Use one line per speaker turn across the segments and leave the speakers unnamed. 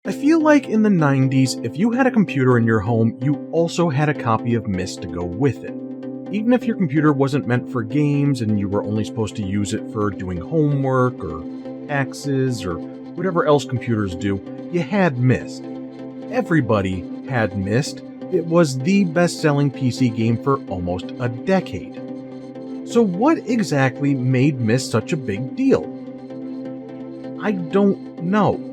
I feel like in the 90s, if you had a computer in your home, you also had a copy of Myst to go with it. Even if your computer wasn't meant for games and you were only supposed to use it for doing homework or taxes or whatever else computers do, you had Myst. Everybody had Myst. It was the best-selling PC game for almost a decade. So what exactly made Myst such a big deal? I don't know.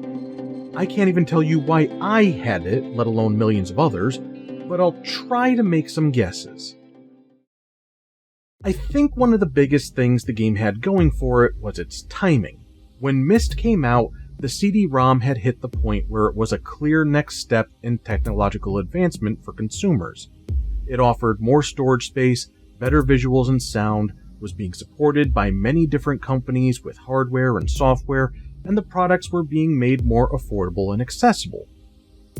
I can't even tell you why I had it, let alone millions of others, but I'll try to make some guesses. I think one of the biggest things the game had going for it was its timing. When Myst came out, the CD-ROM had hit the point where it was a clear next step in technological advancement for consumers. It offered more storage space, better visuals and sound, was being supported by many different companies with hardware and software, and the products were being made more affordable and accessible.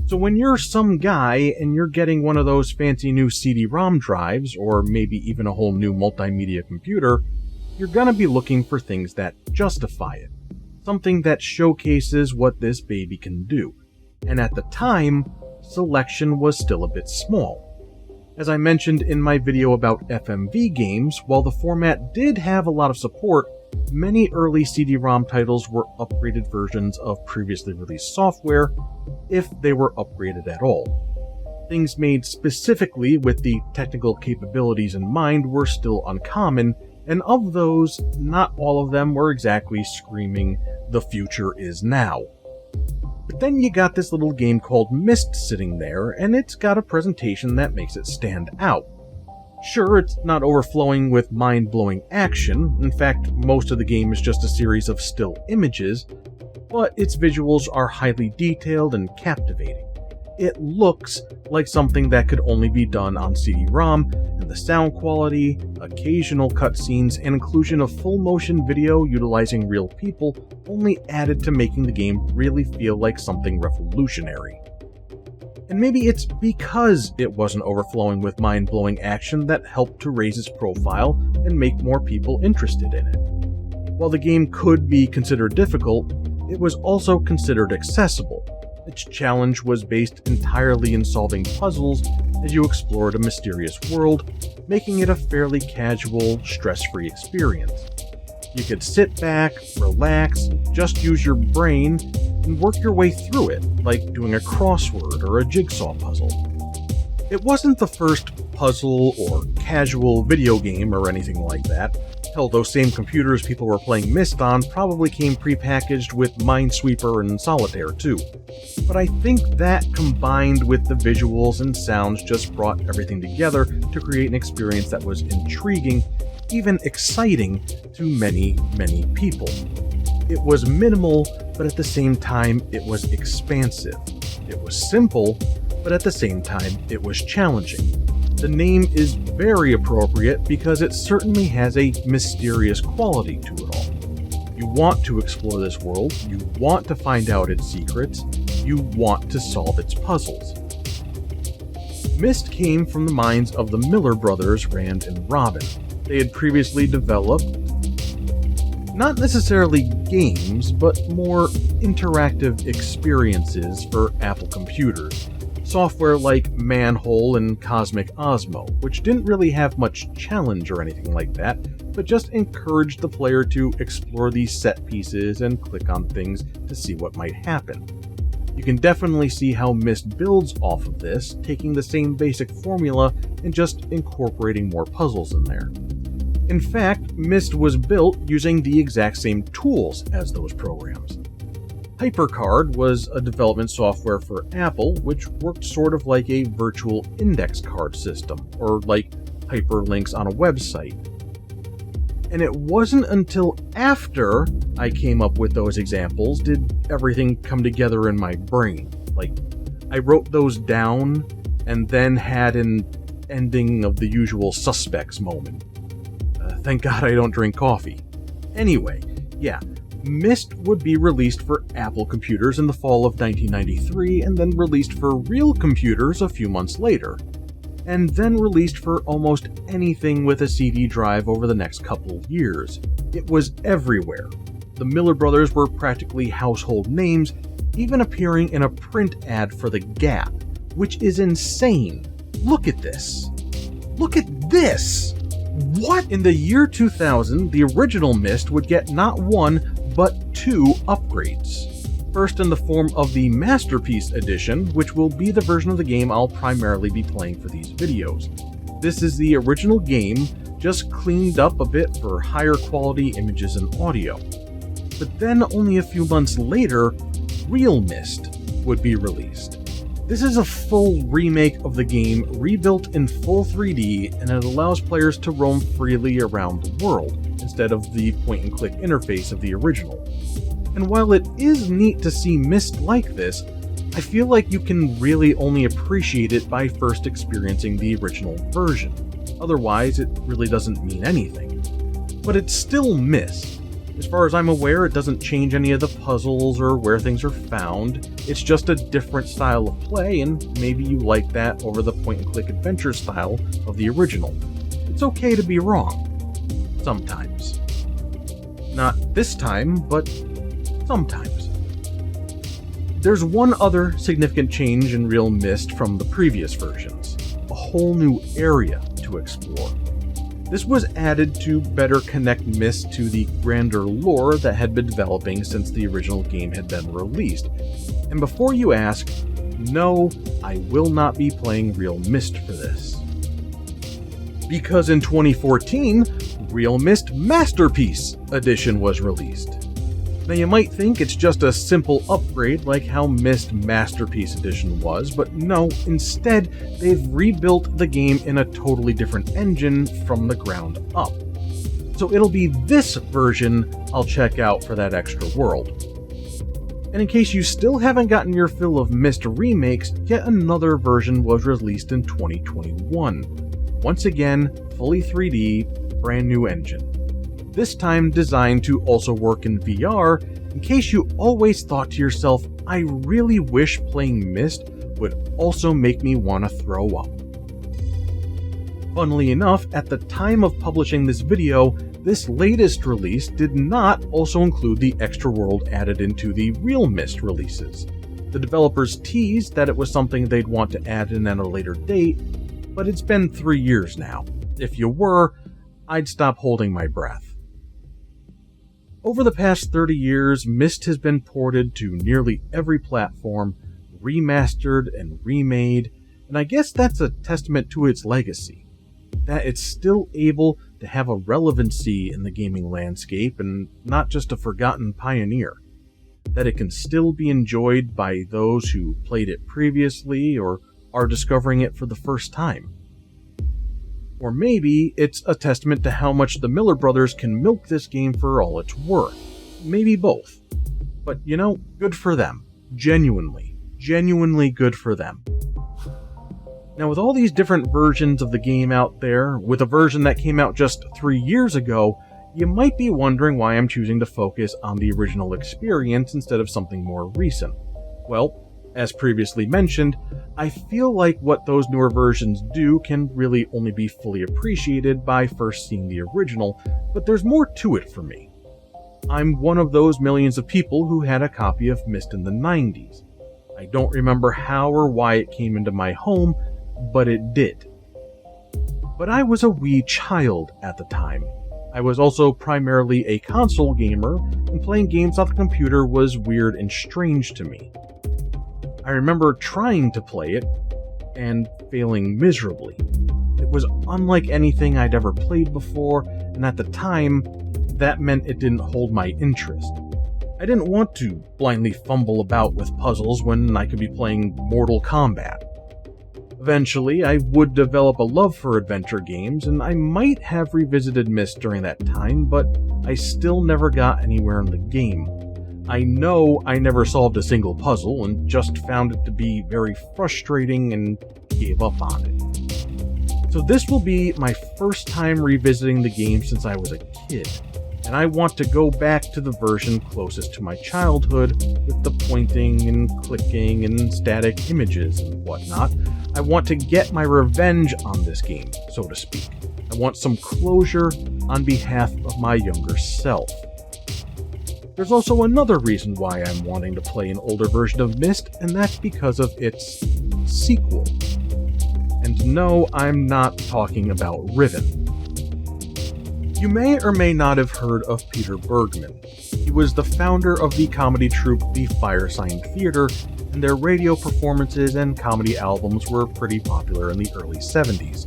So when you're some guy and you're getting one of those fancy new CD-ROM drives, or maybe even a whole new multimedia computer, you're gonna be looking for things that justify it. Something that showcases what this baby can do. And at the time, selection was still a bit small. As I mentioned in my video about FMV games, while the format did have a lot of support, many early CD-ROM titles were upgraded versions of previously released software, if they were upgraded at all. Things made specifically with the technical capabilities in mind were still uncommon, and of those, not all of them were exactly screaming, "The future is now." But then you got this little game called Myst sitting there, and it's got a presentation that makes it stand out. Sure, it's not overflowing with mind-blowing action. In fact, most of the game is just a series of still images, but its visuals are highly detailed and captivating. It looks like something that could only be done on CD-ROM, and the sound quality, occasional cutscenes, and inclusion of full-motion video utilizing real people only added to making the game really feel like something revolutionary. And maybe it's because it wasn't overflowing with mind-blowing action that helped to raise its profile and make more people interested in it. While the game could be considered difficult, it was also considered accessible. Its challenge was based entirely in solving puzzles as you explored a mysterious world, making it a fairly casual, stress-free experience. You could sit back, relax, just use your brain, and work your way through it, like doing a crossword or a jigsaw puzzle. It wasn't the first puzzle or casual video game or anything like that. Hell, those same computers people were playing Myst on probably came pre-packaged with Minesweeper and Solitaire too. But I think that combined with the visuals and sounds just brought everything together to create an experience that was intriguing, even exciting to many, many people. It was minimal, but at the same time it was expansive. It was simple, but at the same time it was challenging. The name is very appropriate because it certainly has a mysterious quality to it all. You want to explore this world, you want to find out its secrets, you want to solve its puzzles. Myst came from the minds of the Miller brothers, Rand and Robin. They had previously developed not necessarily games, but more interactive experiences for Apple computers. Software like Manhole and Cosmic Osmo, which didn't really have much challenge or anything like that, but just encouraged the player to explore these set pieces and click on things to see what might happen. You can definitely see how Myst builds off of this, taking the same basic formula and just incorporating more puzzles in there. In fact, Myst was built using the exact same tools as those programs. HyperCard was a development software for Apple, which worked sort of like a virtual index card system, or like hyperlinks on a website. And it wasn't until after I came up with those examples did everything come together in my brain. Like, I wrote those down and then had an ending of the usual suspects moment. Thank God I don't drink coffee. Anyway, yeah, Myst would be released for Apple computers in the fall of 1993 and then released for real computers a few months later, and then released for almost anything with a CD drive over the next couple of years. It was everywhere. The Miller brothers were practically household names, even appearing in a print ad for the Gap, which is insane. Look at this. Look at this! What? In the year 2000, the original Myst would get not one, but two upgrades. First in the form of the Masterpiece Edition, which will be the version of the game I'll primarily be playing for these videos. This is the original game, just cleaned up a bit for higher quality images and audio. But then only a few months later, Real Myst would be released. This is a full remake of the game, rebuilt in full 3D, and it allows players to roam freely around the world, instead of the point-and-click interface of the original. And while it is neat to see Myst like this, I feel like you can really only appreciate it by first experiencing the original version. Otherwise, it really doesn't mean anything. But it's still Myst. As far as I'm aware, it doesn't change any of the puzzles or where things are found. It's just a different style of play, and maybe you like that over the point-and-click adventure style of the original. It's okay to be wrong. Sometimes. Not this time, but sometimes. There's one other significant change in Real Myst from the previous versions. A whole new area to explore. This was added to better connect Myst to the grander lore that had been developing since the original game had been released. And before you ask, no, I will not be playing Real Myst for this. Because in 2014, Real Myst Masterpiece Edition was released. Now you might think it's just a simple upgrade like how Myst Masterpiece Edition was, but no, instead they've rebuilt the game in a totally different engine from the ground up. So it'll be this version I'll check out for that extra world. And in case you still haven't gotten your fill of Myst remakes, yet another version was released in 2021. Once again, fully 3D, brand new engine. This time designed to also work in VR, in case you always thought to yourself, I really wish playing Myst would also make me want to throw up. Funnily enough, at the time of publishing this video, this latest release did not also include the extra world added into the Real Myst releases. The developers teased that it was something they'd want to add in at a later date, but it's been 3 years now. If you were, I'd stop holding my breath. Over the past 30 years, Myst has been ported to nearly every platform, remastered and remade, and I guess that's a testament to its legacy. That it's still able to have a relevancy in the gaming landscape and not just a forgotten pioneer. That it can still be enjoyed by those who played it previously or are discovering it for the first time. Or maybe it's a testament to how much the Miller brothers can milk this game for all it's worth. Maybe both. But you know, good for them. Genuinely good for them. Now with all these different versions of the game out there, with a version that came out just 3 years ago, you might be wondering why I'm choosing to focus on the original experience instead of something more recent. Well, as previously mentioned, I feel like what those newer versions do can really only be fully appreciated by first seeing the original, but there's more to it for me. I'm one of those millions of people who had a copy of Myst in the 90s. I don't remember how or why it came into my home, but it did. But I was a wee child at the time. I was also primarily a console gamer, and playing games off the computer was weird and strange to me. I remember trying to play it, and failing miserably. It was unlike anything I'd ever played before, and at the time, that meant it didn't hold my interest. I didn't want to blindly fumble about with puzzles when I could be playing Mortal Kombat. Eventually, I would develop a love for adventure games, and I might have revisited Myst during that time, but I still never got anywhere in the game. I know I never solved a single puzzle and just found it to be very frustrating and gave up on it. So this will be my first time revisiting the game since I was a kid, and I want to go back to the version closest to my childhood with the pointing and clicking and static images and whatnot. I want to get my revenge on this game, so to speak. I want some closure on behalf of my younger self. There's also another reason why I'm wanting to play an older version of Myst, and that's because of its sequel. And no, I'm not talking about Riven. You may or may not have heard of Peter Bergman. He was the founder of the comedy troupe The Firesign Theatre, and their radio performances and comedy albums were pretty popular in the early 70s.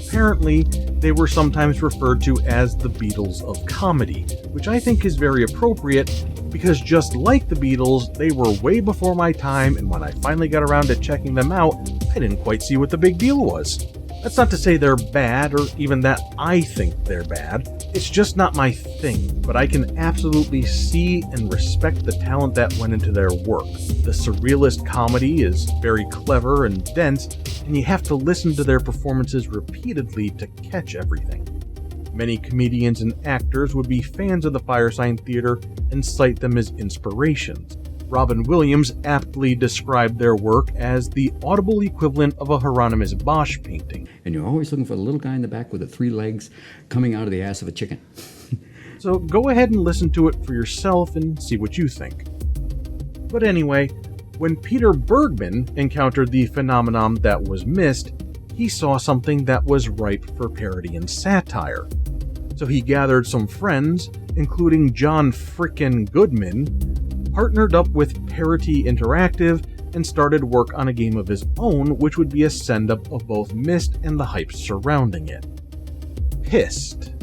Apparently, they were sometimes referred to as the Beatles of comedy, which I think is very appropriate because just like the Beatles, they were way before my time, and when I finally got around to checking them out, I didn't quite see what the big deal was. That's not to say they're bad, or even that I think they're bad. It's just not my thing, but I can absolutely see and respect the talent that went into their work. The surrealist comedy is very clever and dense, and you have to listen to their performances repeatedly to catch everything. Many comedians and actors would be fans of the Firesign Theatre and cite them as inspirations. Robin Williams aptly described their work as the audible equivalent of a Hieronymus Bosch painting.
And you're always looking for the little guy in the back with the 3 legs coming out of the ass of a chicken.
So go ahead and listen to it for yourself and see what you think. But anyway, when Peter Bergman encountered the phenomenon that was Myst, he saw something that was ripe for parody and satire. So he gathered some friends, including John frickin' Goodman, partnered up with Parity Interactive, and started work on a game of his own, which would be a send-up of both Myst and the hype surrounding it. Pissed.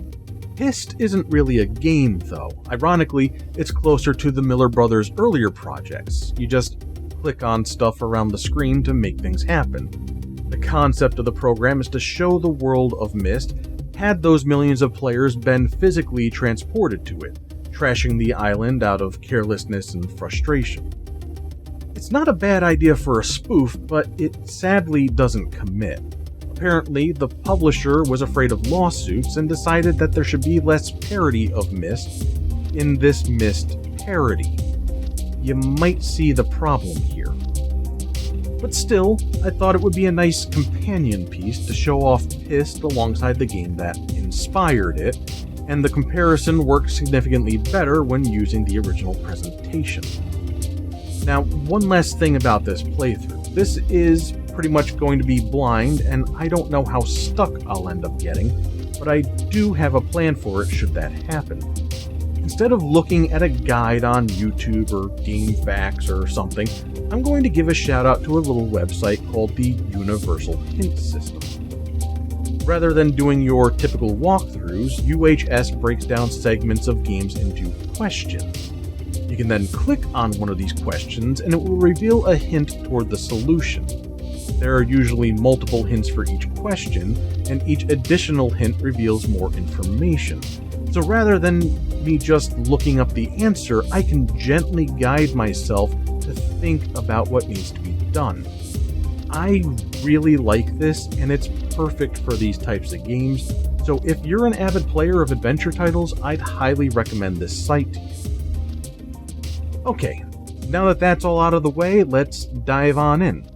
Pissed isn't really a game, though. Ironically, it's closer to the Miller Brothers' earlier projects. You just click on stuff around the screen to make things happen. The concept of the program is to show the world of Myst had those millions of players been physically transported to it, trashing the island out of carelessness and frustration. It's not a bad idea for a spoof, but it sadly doesn't commit. Apparently, the publisher was afraid of lawsuits and decided that there should be less parody of Myst in this Myst parody. You might see the problem here. But still, I thought it would be a nice companion piece to show off Pissed alongside the game that inspired it, and the comparison works significantly better when using the original presentation. Now, one last thing about this playthrough. This is pretty much going to be blind, and I don't know how stuck I'll end up getting, but I do have a plan for it should that happen. Instead of looking at a guide on YouTube or GameFAQs or something, I'm going to give a shout out to a little website called the Universal Hint System. Rather than doing your typical walkthroughs, UHS breaks down segments of games into questions. You can then click on one of these questions and it will reveal a hint toward the solution. There are usually multiple hints for each question, and each additional hint reveals more information. So rather than me just looking up the answer, I can gently guide myself to think about what needs to be done. I really like this, and it's perfect for these types of games, so if you're an avid player of adventure titles, I'd highly recommend this site to you. Okay, now that that's all out of the way, let's dive on in.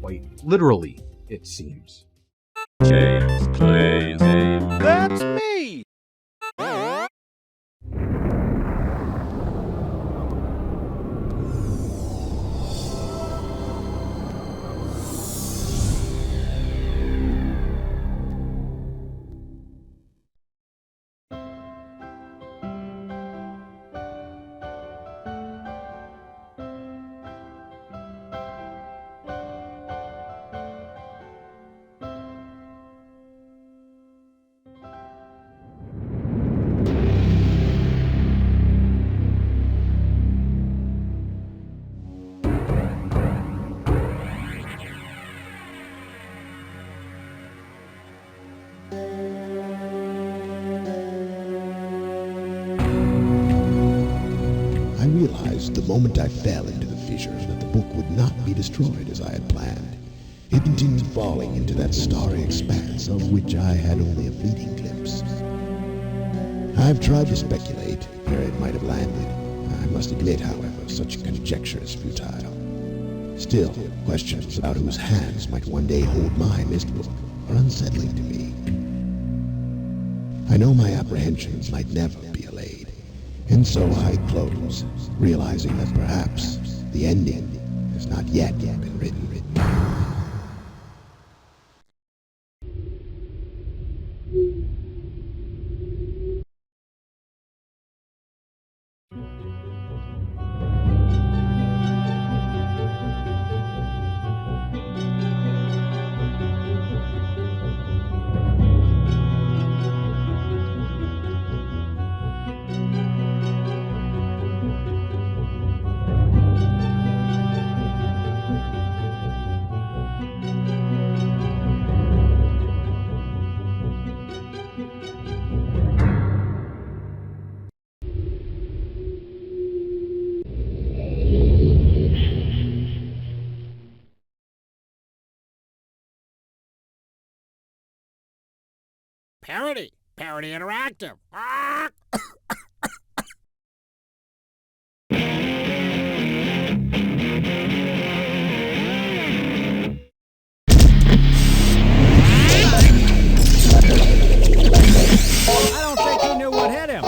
Quite literally, it seems.
James plays a...
That's me!
I realized the moment I fell into the fissure that the book would not be destroyed as I had planned. It continued falling into that starry expanse of which I had only a fleeting glimpse. I've tried to speculate where it might have landed. I must admit, however, such conjecture is futile. Still, questions about whose hands might one day hold my Myst book are unsettling to me. I know my apprehensions might never be allayed, And so I close, realizing that perhaps the ending has not yet been written.
Parody Interactive. Ah! I don't think he knew what hit him.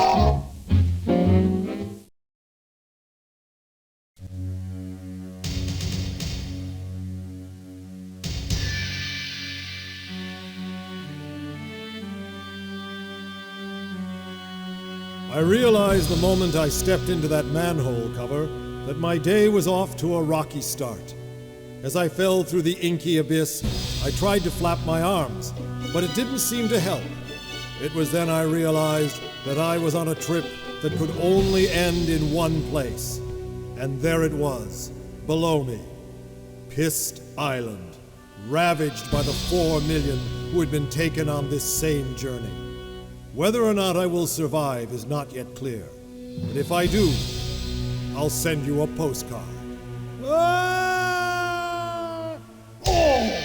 I realized the moment I stepped into that manhole cover that my day was off to a rocky start. As I fell through the inky abyss, I tried to flap my arms, but it didn't seem to help. It was then I realized that I was on a trip that could only end in one place. And there it was, below me. Myst Island, ravaged by the 4 million who had been taken on this same journey. Whether or not I will survive is not yet clear. But if I do, I'll send you a postcard. Ah! Oh!